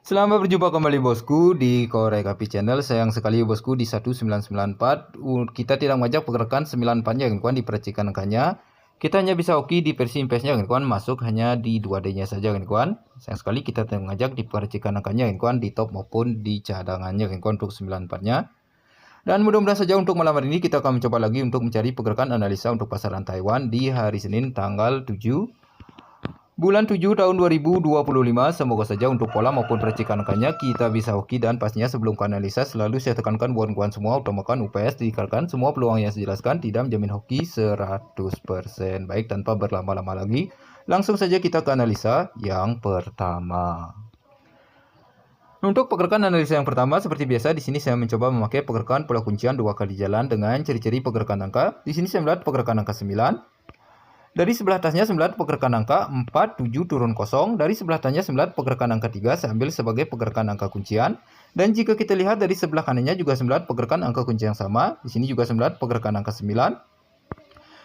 Selamat berjumpa kembali bosku di Korek Api Channel. Sayang sekali bosku di 1994 kita tidak mengajak pergerakan 94-nya kawan di percikan angkanya. Kita hanya bisa oke di versi impesnya kawan, masuk hanya di 2D-nya saja kawan. Sayang sekali kita tidak mengajak di percikan angkanya kawan, di top maupun di cadangannya kawan untuk 94-nya. Dan mudah-mudahan saja untuk malam hari ini kita akan mencoba lagi untuk mencari pergerakan analisa untuk pasaran Taiwan di hari Senin tanggal 7 Bulan 7 tahun 2025, semoga saja untuk pola maupun percikan angkanya kita bisa hoki. Dan pastinya sebelum ke analisa selalu saya tekankan buat kawan semua utamakan UPS, dikarenakan semua peluang yang saya jelaskan tidak menjamin hoki 100%. Baik, tanpa berlama-lama lagi, langsung saja kita ke analisa yang pertama. Untuk pergerakan analisa yang pertama, seperti biasa di sini saya mencoba memakai pergerakan pola kuncian 2 kali jalan dengan ciri-ciri pergerakan angka. Di sini saya melihat pergerakan angka 9. Dari sebelah atasnya saya melihat pergerakan angka 4, 7 turun 0. Dari sebelah atasnya saya melihat pergerakan angka 3, saya ambil sebagai pergerakan angka kuncian. Dan jika kita lihat dari sebelah kanannya juga saya melihat pergerakan angka kunci yang sama. Di sini juga saya melihat pergerakan angka 9.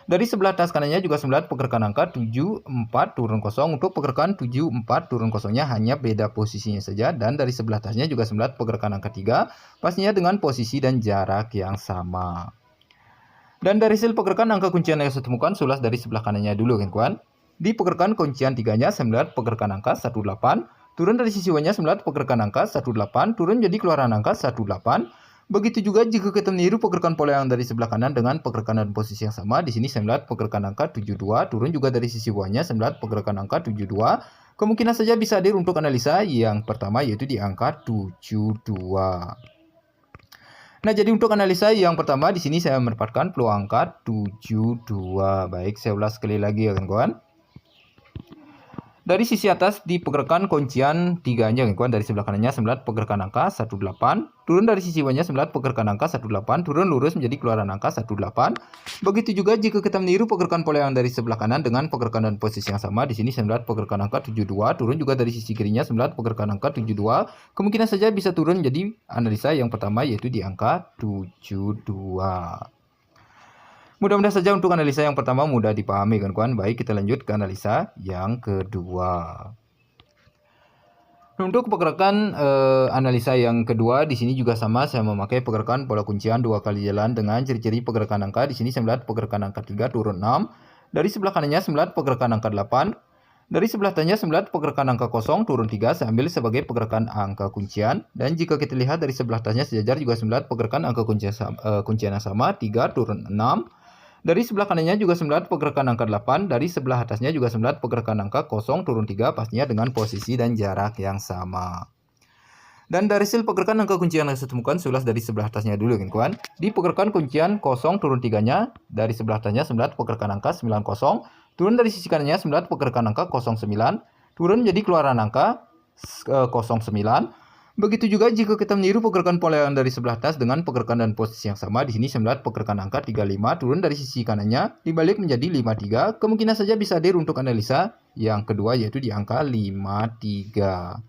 Dari sebelah atas kanannya juga saya melihat pergerakan angka 7, 4 turun 0. Untuk pergerakan 7, 4 turun 0-nya hanya beda posisinya saja. Dan dari sebelah atasnya juga saya melihat pergerakan angka 3, pastinya dengan posisi dan jarak yang sama. Dan dari hasil pergerakan angka kuncian yang saya temukan, sulas dari sebelah kanannya dulu kawan. Di pergerakan kuncian 3-nya saya melihat pergerakan angka 18. Turun dari sisi Y-nya saya melihat pergerakan angka 18. Turun jadi keluaran angka 18. Begitu juga jika kita meniru pergerakan pola yang dari sebelah kanan dengan pergerakan dan posisi yang sama. Di sini saya melihat pergerakan angka 72. Turun juga dari sisi Y-nya saya melihat pergerakan angka 72. Kemungkinan saja bisa hadir untuk analisa yang pertama, yaitu di angka 72. Nah, jadi untuk analisa yang pertama di sini saya mendapatkan peluang angka 72. Baik, saya ulas sekali lagi ya kawan. Dari sisi atas di pergerakan kuncian 3-nya kawan, dari sebelah kanannya saya melihat pergerakan angka 18. Turun dari sisi Y-nya saya melihat pergerakan angka 18. Turun lurus menjadi keluaran angka 18. Begitu juga jika kita meniru pergerakan pola yang dari sebelah kanan dengan pergerakan dan posisi yang sama. Di sini saya melihat pergerakan angka 72. Turun juga dari sisi kirinya saya melihat pergerakan angka 72. Kemungkinan saja bisa turun menjadi analisa yang pertama, yaitu di angka 72. Mudah-mudahan saja untuk analisa yang pertama mudah dipahami kawan. Baik, kita lanjut ke analisa yang kedua. Untuk pergerakan analisa yang kedua di sini juga sama, saya memakai pergerakan pola kuncian 2 kali jalan dengan ciri-ciri pergerakan angka. Di sini saya melihat pergerakan angka 3 turun 6. Dari sebelah kanannya saya melihat pergerakan angka 8. Dari sebelah atasnya saya melihat pergerakan angka 0 turun 3, saya ambil sebagai pergerakan angka kuncian. Dan jika kita lihat dari sebelah atasnya sejajar juga saya melihat pergerakan angka kuncian yang sama, 3 turun 6. Dari sebelah kanannya juga saya melihat pergerakan angka 8. Dari sebelah atasnya juga saya melihat pergerakan angka 0 turun 3, pastinya dengan posisi dan jarak yang sama. Dan dari hasil pergerakan angka kuncian yang saya temukan, sulas dari sebelah atasnya dulu kawan. Di pergerakan kuncian 0 turun 3-nya, dari sebelah atasnya saya melihat pergerakan angka 90. Turun dari sisi kanannya saya melihat pergerakan angka 09. Turun jadi keluaran angka 09. Begitu juga jika kita meniru pergerakan pola yang dari sebelah atas dengan pergerakan dan posisi yang sama. Di sini saya melihat pergerakan angka 35. Turun dari sisi kanannya dibalik menjadi 53. Kemungkinan saja bisa hadir untuk analisa yang kedua, yaitu di angka 53.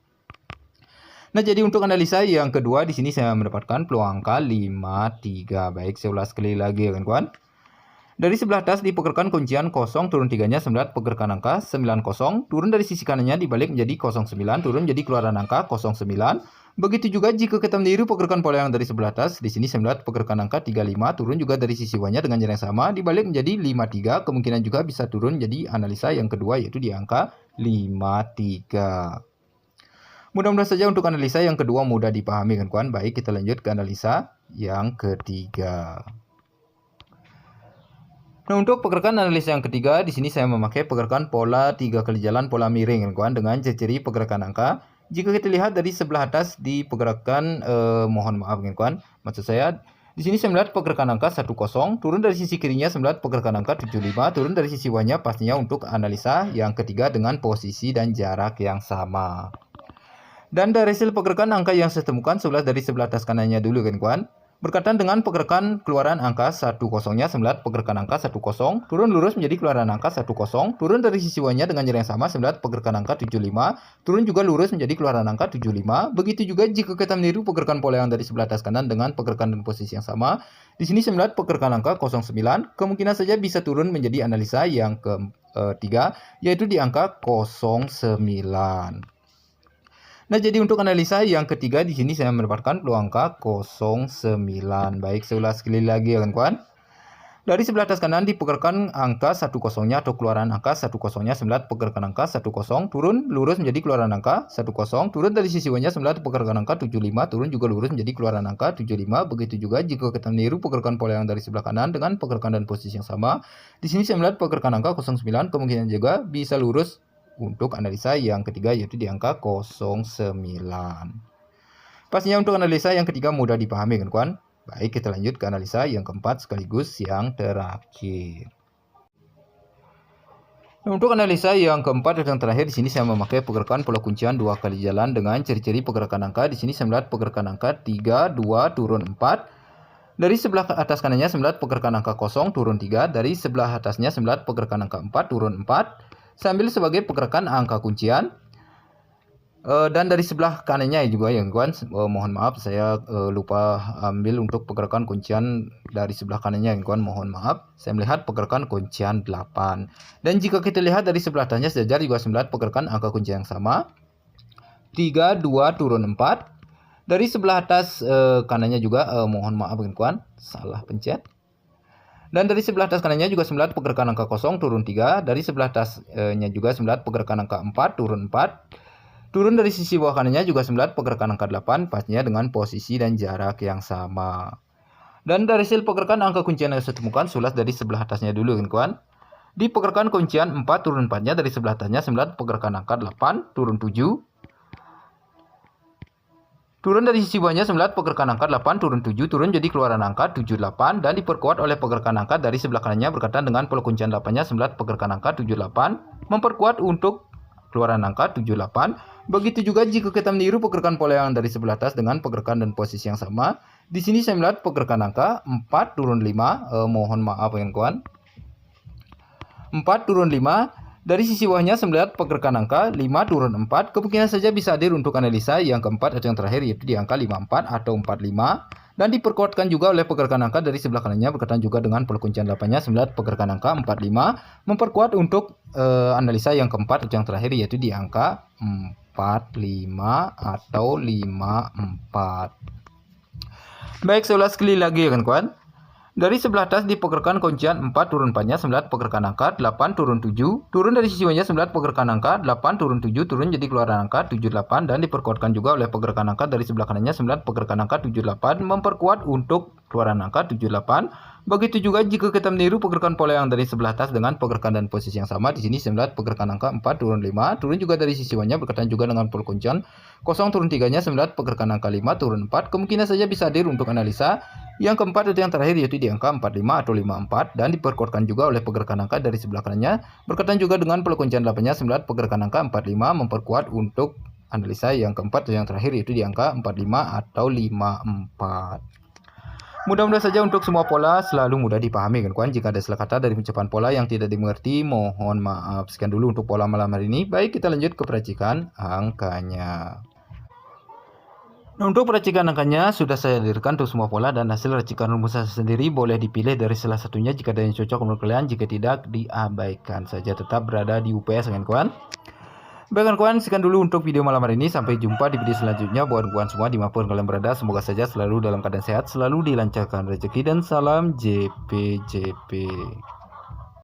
Nah, jadi untuk analisa yang kedua di sini saya mendapatkan peluang angka 53. Baik, saya ulas sekali lagi ya kawan. Dari sebelah atas di pergerakan kuncian 0 turun 3-nya saya melihat pergerakan angka 90. Turun dari sisi kanannya dibalik menjadi 09. Turun jadi keluaran angka 09. Begitu juga jika kita meniru pergerakan pola yang dari sebelah atas. Di sini saya melihat pergerakan angka 35. Turun juga dari sisi Y-nya dengan jarak yang sama, dibalik menjadi 53. Kemungkinan juga bisa turun jadi analisa yang kedua, yaitu di angka 53. Mudah-mudahan saja untuk analisa yang kedua mudah dipahami kawan. Baik, kita lanjut ke analisa yang ketiga. Nah, untuk pergerakan analisa yang ketiga di sini saya memakai pergerakan pola 3 kali jalan pola miring kawan, dengan ciri pergerakan angka. Jika kita lihat dari sebelah atas di pergerakan mohon maaf kawan, maksud saya di sini saya melihat pergerakan angka 10. Turun dari sisi kirinya saya melihat pergerakan angka 75. Turun dari sisi Y-nya pastinya untuk analisa yang ketiga dengan posisi dan jarak yang sama. Dan dari hasil pergerakan angka yang saya temukan, sebelah dari sebelah atas kanannya dulu kawan. Berkaitan dengan pergerakan keluaran angka 10-nya, saya melihat pergerakan angka 10. Turun lurus menjadi keluaran angka 10. Turun dari sisi Y-nya dengan jarak yang sama, saya melihat pergerakan angka 75. Turun juga lurus menjadi keluaran angka 75. Begitu juga jika kita meniru pergerakan pola yang dari sebelah atas kanan dengan pergerakan dan posisi yang sama. Di sini saya melihat pergerakan angka 09. Kemungkinan saja bisa turun menjadi analisa yang ketiga, yaitu di angka 09. Nah, jadi untuk analisa yang ketiga di sini saya mendapatkan peluang angka 09. Baik, saya ulas sekali lagi ya kawan-kawan. Dari sebelah atas kanan diperkirakan angka 10-nya atau keluaran angka 10-nya 9 pergerakan angka 10, turun lurus menjadi keluaran angka 10, turun dari sisi bawahnya 9 pergerakan angka 75, turun juga lurus menjadi keluaran angka 75. Begitu juga jika kita meniru pergerakan pola yang dari sebelah kanan dengan pergerakan dan posisi yang sama. Di sini saya melihat pergerakan angka 09 kemungkinan juga bisa lurus untuk analisa yang ketiga, yaitu di angka 09. Pastinya untuk analisa yang ketiga mudah dipahami kan kawan. Baik, kita lanjut ke analisa yang keempat sekaligus yang terakhir. Nah, untuk analisa yang keempat dan yang terakhir di sini saya memakai pergerakan pola kuncian 2 kali jalan dengan ciri-ciri pergerakan angka. Di sini saya melihat pergerakan angka 3, 2, turun 4. Dari sebelah atas kanannya saya melihat pergerakan angka 0, turun 3. Dari sebelah atasnya saya melihat pergerakan angka 4, turun 4. Saya ambil sebagai pergerakan angka kuncian. Dan dari sebelah kanannya juga ya kawan, mohon maaf saya lupa ambil untuk pergerakan kuncian dari sebelah kanannya ya kawan, mohon maaf. Saya melihat pergerakan kuncian 8. Dan jika kita lihat dari sebelah atasnya sejajar juga saya melihat pergerakan angka kuncian yang sama. 3, 2, turun 4. Dari sebelah atas kanannya juga mohon maaf ya kawan, salah pencet. Dan dari sebelah atas kanannya juga saya melihat pergerakan angka 0, turun 3. Dari sebelah atasnya juga saya melihat pergerakan angka 4, turun 4. Turun dari sisi bawah kanannya juga 9 pergerakan angka 8, pastinya dengan posisi dan jarak yang sama. Dan dari hasil pergerakan angka kuncian yang saya temukan, sulas dari sebelah atasnya dulu kan kawan. Di pergerakan kuncian 4 turun 4-nya dari sebelah atasnya 9 pergerakan angka 8, turun 7. Turun dari sisi bawahnya 9 pergerakan angka 8, turun 7, turun jadi keluaran angka 78. Dan diperkuat oleh pergerakan angka dari sebelah kanannya berkaitan dengan pola kuncian 8-nya 9 pergerakan angka 78. Memperkuat untuk keluaran angka 78. Begitu juga jika kita meniru pergerakan pola yang dari sebelah atas dengan pergerakan dan posisi yang sama. Di sini saya melihat pergerakan angka 4 turun 5. Mohon maaf ya kawan. 4 turun 5. Dari sisi bawahnya saya melihat pergerakan angka 5 turun 4. Kemungkinan saja bisa hadir untuk analisa yang keempat atau yang terakhir, yaitu di angka 54 atau 45. Dan diperkuatkan juga oleh pergerakan angka dari sebelah kanannya berkaitan juga dengan pola kuncian 8-nya 9 pergerakan angka 45. Memperkuat untuk analisa yang keempat atau yang terakhir, yaitu di angka 45 atau 54. Baik, saya ulas sekali lagi ya kawan. Dari sebelah atas diperkirakan kuncian 4 turun 4-nya 9 pergerakan angka 8 turun 7. Turun dari sisi bawahnya 9 pergerakan angka 8 turun 7, turun jadi keluaran angka 78. Dan diperkuatkan juga oleh pergerakan angka dari sebelah kanannya 9 pergerakan angka 78. Memperkuat untuk keluaran angka 78. Begitu juga jika kita meniru pergerakan pola yang dari sebelah atas dengan pergerakan dan posisi yang sama. Di sini 9 pergerakan angka 4 turun 5. Turun juga dari sisi bawahnya berkaitan juga dengan pola kuncian 0 turun 3-nya 9 pergerakan angka 5 turun 4. Kemungkinan saja bisa hadir untuk analisa yang keempat atau yang terakhir, yaitu di angka 45 atau 54. Dan diperkuatkan juga oleh pergerakan angka dari sebelah kanannya berkaitan juga dengan pola kuncian 8-nya 9 pergerakan angka 45. Memperkuat untuk analisa yang keempat atau yang terakhir, yaitu di angka 45 atau 54. Mudah-mudahan saja untuk semua pola selalu mudah dipahami kan kawan. Jika ada salah kata dari ucapan pola yang tidak dimengerti, mohon maaf. Sekian dulu untuk pola malam hari ini. Baik, kita lanjut ke peracikan angkanya. Nah, untuk peracikan angkanya sudah saya hadirkan untuk semua pola, dan hasil racikan rumus saya sendiri boleh dipilih dari salah satunya jika ada yang cocok menurut kalian. Jika tidak, diabaikan saja, tetap berada di UPS kan kawan. Baik kawan, sekian dulu untuk video malam hari ini. Sampai jumpa di video selanjutnya. Buat kawan semua dimanapun kalian berada, semoga saja selalu dalam keadaan sehat, selalu dilancarkan rezeki, dan salam JPJP.